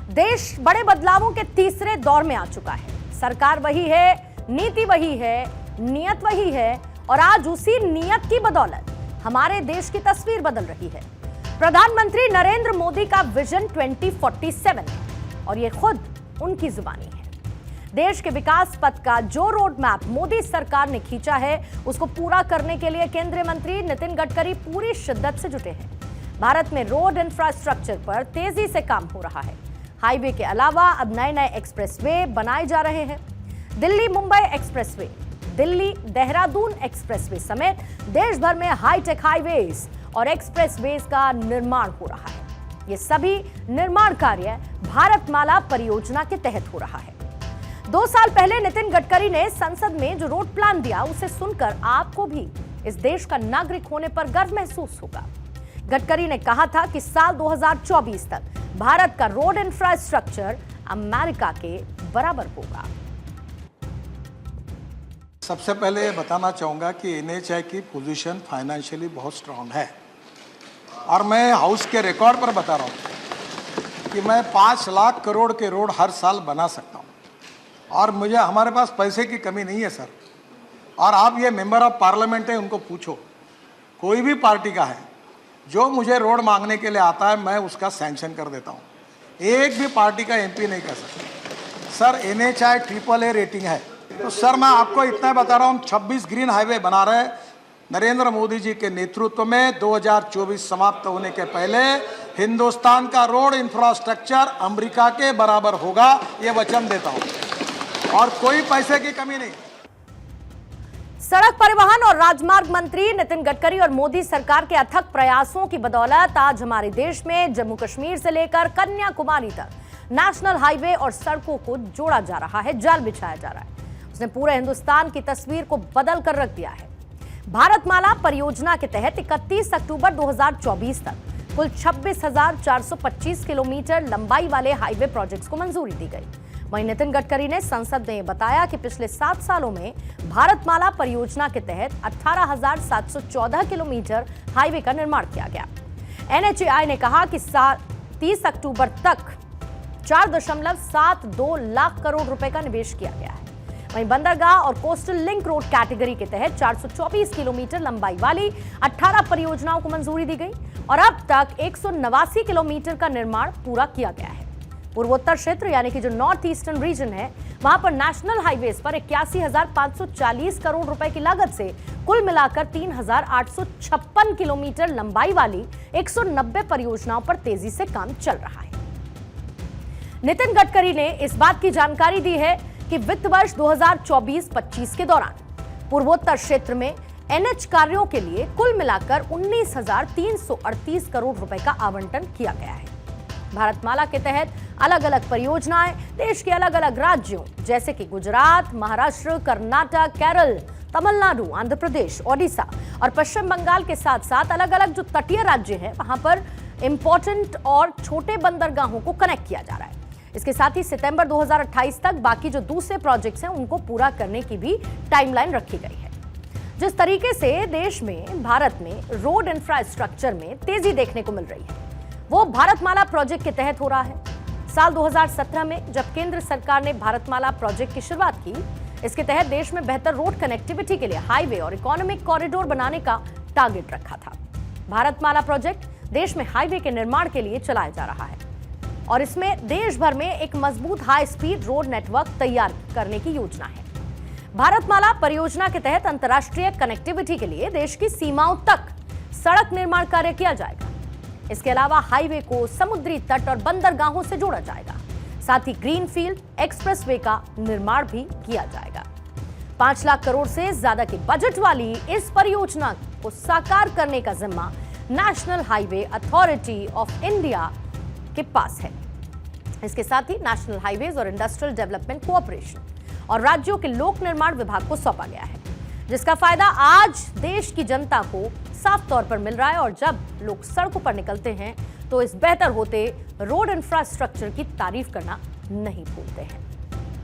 देश बड़े बदलावों के तीसरे दौर में आ चुका है। सरकार वही है, नीति वही है, नियत वही है और आज उसी नियत की बदौलत हमारे देश की तस्वीर बदल रही है। प्रधानमंत्री नरेंद्र मोदी का विजन 2047 है और ये खुद उनकी जुबानी है। देश के विकास पथ का जो रोड मैप मोदी सरकार ने खींचा है, उसको पूरा करने के लिए केंद्रीय मंत्री नितिन गडकरी पूरी शिद्दत से जुटे हैं। भारत में रोड इंफ्रास्ट्रक्चर पर तेजी से काम हो रहा है। हाईवे के अलावा अब नए नए एक्सप्रेसवे बनाए जा रहे हैं। दिल्ली मुंबई एक्सप्रेसवे, दिल्ली देहरादून एक्सप्रेसवे समेत देश भर में हाईटेक हाईवेज और एक्सप्रेसवेज का निर्माण हो रहा है। ये सभी निर्माण कार्य भारतमाला परियोजना के तहत हो रहा है। 2 साल पहले नितिन गडकरी ने संसद में जो रोड प्लान दिया, उसे सुनकर आपको भी इस देश का नागरिक होने पर गर्व महसूस होगा। गडकरी ने कहा था कि साल 2024 तक भारत का रोड इंफ्रास्ट्रक्चर अमेरिका के बराबर होगा। सबसे पहले ये बताना चाहूँगा कि एनएचआई की पोजीशन फाइनेंशियली बहुत स्ट्रांग है और मैं हाउस के रिकॉर्ड पर बता रहा हूँ कि मैं 5 लाख करोड़ के रोड हर साल बना सकता हूँ और हमारे पास पैसे की कमी नहीं है सर। और आप ये मेंबर ऑफ पार्लियामेंट है, उनको पूछो, कोई भी पार्टी का है, जो मुझे रोड मांगने के लिए आता है मैं उसका सैंक्शन कर देता हूँ। एक भी पार्टी का एमपी नहीं कर सकता। सर एनएचआई AAA रेटिंग है। तो सर मैं आपको इतना बता रहा हूँ, 26 ग्रीन हाईवे बना रहे नरेंद्र मोदी जी के नेतृत्व में। 2024 समाप्त होने के पहले हिंदुस्तान का रोड इंफ्रास्ट्रक्चर अमेरिका के बराबर होगा, ये वचन देता हूँ और कोई पैसे की कमी नहीं। सड़क परिवहन और राजमार्ग मंत्री नितिन गडकरी और मोदी सरकार के अथक प्रयासों की बदौलत आज हमारे देश में जम्मू कश्मीर से लेकर कन्याकुमारी तक नेशनल हाईवे और सड़कों को जोड़ा जा रहा है, जाल बिछाया जा रहा है। उसने पूरे हिंदुस्तान की तस्वीर को बदल कर रख दिया है। भारतमाला परियोजना के तहत 31 अक्टूबर 2024 तक कुल 26,425 किलोमीटर लंबाई वाले हाईवे प्रोजेक्ट्स को मंजूरी दी गई। वहीं नितिन गडकरी ने संसद में बताया कि पिछले 7 सालों में भारतमाला परियोजना के तहत 18,714 किलोमीटर हाईवे का निर्माण किया गया। एनएचएआई ने कहा कि 30 अक्टूबर तक 4.72 लाख करोड़ रुपए का निवेश किया गया है। वहीं बंदरगाह और कोस्टल लिंक रोड कैटेगरी के तहत 424 किलोमीटर लंबाई वाली 18 परियोजनाओं को मंजूरी दी गई और अब तक 189 किलोमीटर का निर्माण पूरा किया गया है। पूर्वोत्तर क्षेत्र यानी कि जो नॉर्थ ईस्टर्न रीजन है, वहां पर नेशनल हाईवेज पर 81,540 करोड़ रुपए की लागत से कुल मिलाकर 3,856 किलोमीटर लंबाई वाली 190 परियोजनाओं पर तेजी से काम चल रहा है। नितिन गडकरी ने इस बात की जानकारी दी है कि वित्त वर्ष 2024-25 के दौरान पूर्वोत्तर क्षेत्र में एनएच कार्यों के लिए कुल मिलाकर 19,338 करोड़ रुपए का आवंटन किया गया है। भारतमाला के तहत अलग अलग परियोजनाएं देश के अलग अलग राज्यों जैसे कि गुजरात, महाराष्ट्र, कर्नाटक, केरल, तमिलनाडु, आंध्र प्रदेश, ओडिशा और पश्चिम बंगाल के साथ साथ अलग अलग जो तटीय राज्य हैं, वहां पर इंपॉर्टेंट और छोटे बंदरगाहों को कनेक्ट किया जा रहा है। इसके साथ ही सितंबर 2028 तक बाकी जो दूसरे प्रोजेक्ट्स हैं, उनको पूरा करने की भी टाइमलाइन रखी गई है। जिस तरीके से देश में, भारत में रोड इंफ्रास्ट्रक्चर में तेजी देखने को मिल रही है, वो भारतमाला प्रोजेक्ट के तहत हो रहा है। साल 2017 में जब केंद्र सरकार ने भारतमाला प्रोजेक्ट की शुरुआत की, इसके तहत देश में बेहतर रोड कनेक्टिविटी के लिए हाईवे और इकोनॉमिक कॉरिडोर बनाने का टारगेट रखा था। भारतमाला प्रोजेक्ट देश में हाईवे के निर्माण के लिए चलाया जा रहा है और इसमें देश भर में एक मजबूत हाई स्पीड रोड नेटवर्क तैयार करने की योजना है। भारतमाला परियोजना के तहत अंतर्राष्ट्रीय कनेक्टिविटी के लिए देश की सीमाओं तक सड़क निर्माण कार्य किया जाएगा। इसके अलावा हाईवे को समुद्री तट और बंदरगाहों से जोड़ा जाएगा। साथ ही ग्रीनफील्ड एक्सप्रेसवे का निर्माण भी किया जाएगा। 5 लाख करोड़ से ज्यादा की बजट वाली इस परियोजना को साकार करने का जिम्मा national highway authority of India के पास है। इसके साथ ही नेशनल हाईवेज और इंडस्ट्रियल डेवलपमेंट कोऑपरेशन और राज्यों के लोक निर्माण विभाग को सौंपा गया है, जिसका फायदा आज देश की जनता को साफ तौर पर मिल रहा है। और जब लोग सड़कों पर निकलते हैं तो इस बेहतर होते रोड इंफ्रास्ट्रक्चर की तारीफ करना नहीं भूलते हैं।